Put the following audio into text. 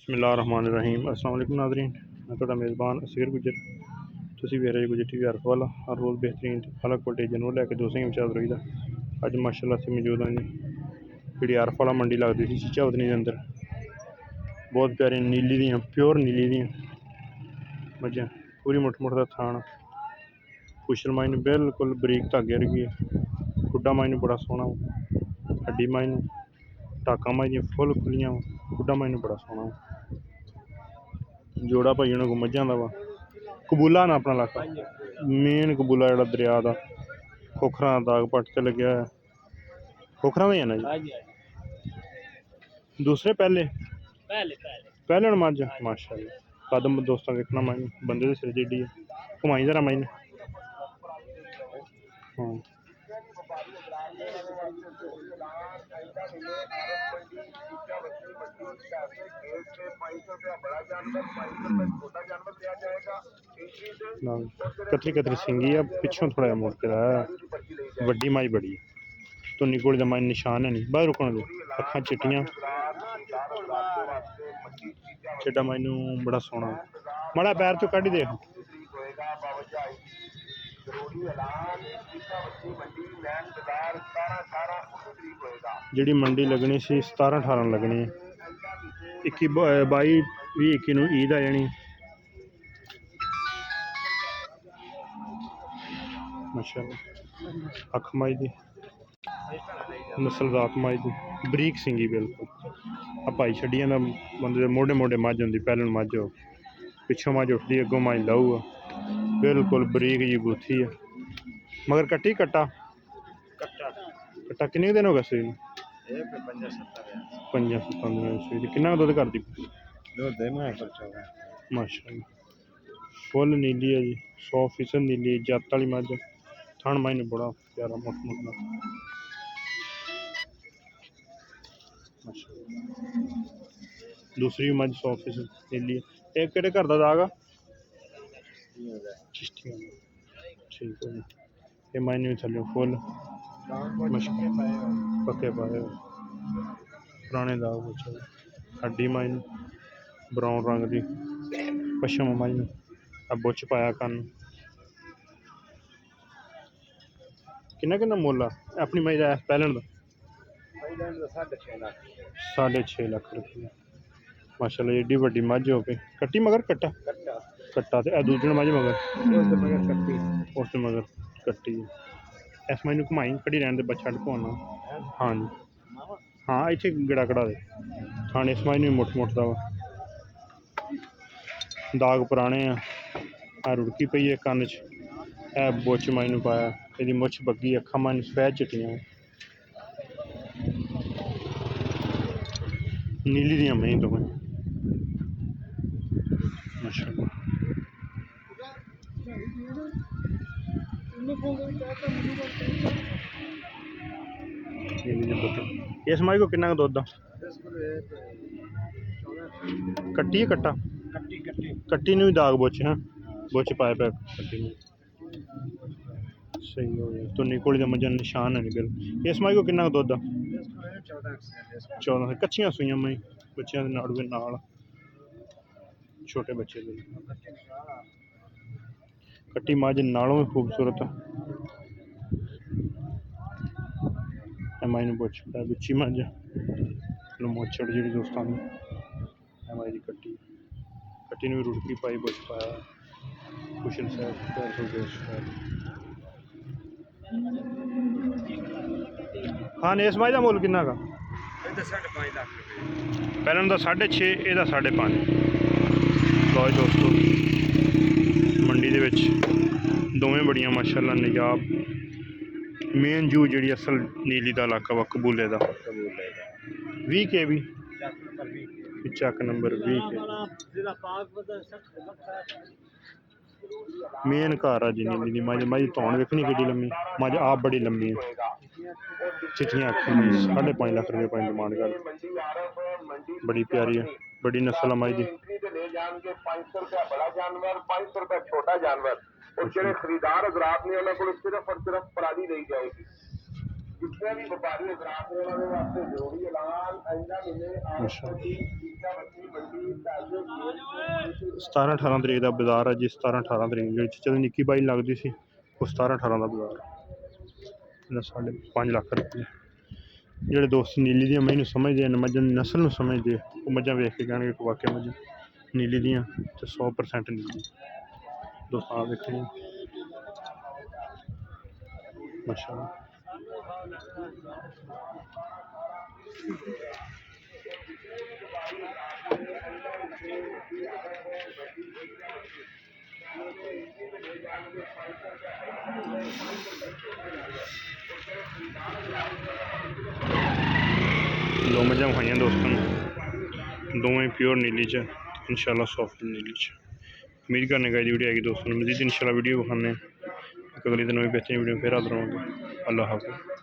बिस्मिल्लाहिर्रहमानिर्रहीम। अस्सलाम वालेकुम नाज़रीन, मैं थोड़ा मेज़बान असीर गुजर। तुसी वेख रहे गुजर टीवी अरफवाला। हर रोज़ बेहतरीन अलग क्वालिटी जानवर लैके दोस्तें की विचार रही। अज माशाअल्लाह से मौजूद हैं जी अरफवाला मंडी लगती थी चीचा वतनी के अंदर। बहुत प्यारी नीली दियाँ, प्योर नीली दियाँ मझां, पूरी मुठ मुठ का थान, कुशल माइन बिल्कुल बरीक धागे वर्गी है। खुड्डा माइन बड़ा सोहना, हड्डी माइन टाका माइन फुल खुलियां, खुड्डा माइन बड़ा सोहना। जोड़ा भाई उन्होंने को मझां दा वा। कबूला ना अपना इलाका मेन कबूला जो दरिया का खोखर दाग पट से लगे है। खोखर में है ना जी, दूसरे पहले पहले मझ माशाअल्लाह कदम दोस्तों देखना माइन बंदे के सिर जेडी है। घुमाई जरा माइन। हाँ कतरी कतरी सिंगी है, पिछों थोड़ा मुड़ के रहा वड्डी माई बड़ी है। तो निकोल जमा निशान है नहीं बाहर रुकने दो। अखा चिट्टियां चिट्टा मैनू बड़ा सोहना। माड़ा पैर चो कढ़ देख। जी मंडी लगनी सी 17-18 लगनी, 21-22 नूं ईद आ जानी। माशाअल्लाह अख माई दी नस्लजात माई दी बरीक सिंगी बिल्कुल। आ भाई छड्डी जांदा बंदे मोढे मोढे मझ होंदी, पैहले मझ हो पिछों मझ उठदी, अगों मझ लहू है बिल्कुल बरीक जी बूथी है। मगर कट्टी कट्टा कट्टा किन्ने दिन हो गए सूई नूं? 5-7 दिन सूई। किन्ना दुद्ध करदी? माशाअल्लाह फुल नीली है जी, 100% नीली जत वाली मझ। थन माइन बड़ा प्यारा मुठ मुठ का माशाअल्लाह। दूसरी मझ 100% नीली है। एक किहड़े घर दा दाग आ? चिश्तियां ठीक है। ये मायने थल्ले फुल पक्के पाए पुराने दाग बच्चे। हड्डी माइन ब्राउन रंग की पशम माइन बुच पाया कन। किन्ना किन्ना मुल आ अपनी मई का पैलन का? 6.5 लाख रुपये माशाअल्लाह। एडी वड्डी मझ हो गई। कट्टी मगर कट्टा कट्टा ते दूसरे मझ मगर उस मगर कट्टी इस मझ घुमाई खड़ी रहने दे बच्चा ढकोना। हाँ जी हाँ इतने गड़ा कड़ा दे थाने इस मझ मुठ मुठ का वा। दाग पुराने आ रुड़की पई है कन्न च। बुच माइनू पाया, यदि मुछ बग्गी, अखा माइन सफेद चिट्टियां नीली दियां मई तो माशाअल्लाह। इस मई को किन्ना दुद्ध आ? कट्टी है कट्टा कट्टी ने भी दाग बुच है बुच पाए पे कट्टी ने सही हो गया। तो निकोल जमा जन निशान है नहीं बिल्कुल। इस मई को किन्ना दुद्ध आ? 14 कच्चियां सूइयां मई बच्चियां नाड़ुए नाल छोटे बच्चे कट्टी मझ नालों भी खूबसूरत माइन बुच बिची मझ मोचड़ जी दोस्तों की कट्टी कट्टी ने भी रुड़की पाई बुच पाया कुशल साहब हाँ इस मझ का मुल किन्ना का? 5.5 लाख पहले का 6.5 यदा 5.5। लो दोस्तों मंडी दे विच दोवें बड़ियां माशाअल्लाह नजाब। मेन जू जी असल नीली का इलाका वा कबूले का 20 के भी चक नंबर 20 के मेन घर आ जी नीली दी मझ। मझ धौन वेखनी कि लम्मी मझ आप बड़ी लम्मी है। चिट्ठियां अखी 5.5 लाख रुपये पर डिमांड कर बड़ी प्यारी है बड़ी नस्ल है मझ दी। खरीदार हजरात ने उन्होंने को सिर्फ और सिर्फ पराली दी जाएगी सतारां 18 तरीक का बाजार है जी। 17-18 तरीक जी चलो निक्की बाई लगती सी वो 17-18 का बाजार 5.5 लाख रुपये। ਜਿਹੜੇ ਦੋਸਤ ਨੀਲੀ ਦੀਆਂ ਮੱਝ ਨੂੰ ਸਮਝਦੇ ਹਨ, ਮੱਝਾਂ ਦੀ ਨਸਲ ਨੂੰ ਸਮਝਦੇ, ਉਹ ਮੱਝਾਂ ਵੇਖ ਕੇ ਕਹਿਣਗੇ ਕਿ ਵਾਕਿਆ ਮੱਝ ਨੀਲੀ ਦੀਆਂ ਅਤੇ 100% ਨੀਲੀ। ਦੋਸਤਾਂ ਆਪ ਵੇਖੋ ਮਾਸ਼ਾਅੱਲਾ। दो मझां खाइयां दोस्तों दोवें प्योर नीली च इंशाल्लाह सॉफ्ट नीली च। उम्मीद करने का वीडियो आएगी दोस्तों, मजीद इंशाल्लाह वीडियो दिखाने एक अगली दिन में बेहतरीन वीडियो फिर हाजिर होंगे। अल्लाह हाफ़िज़।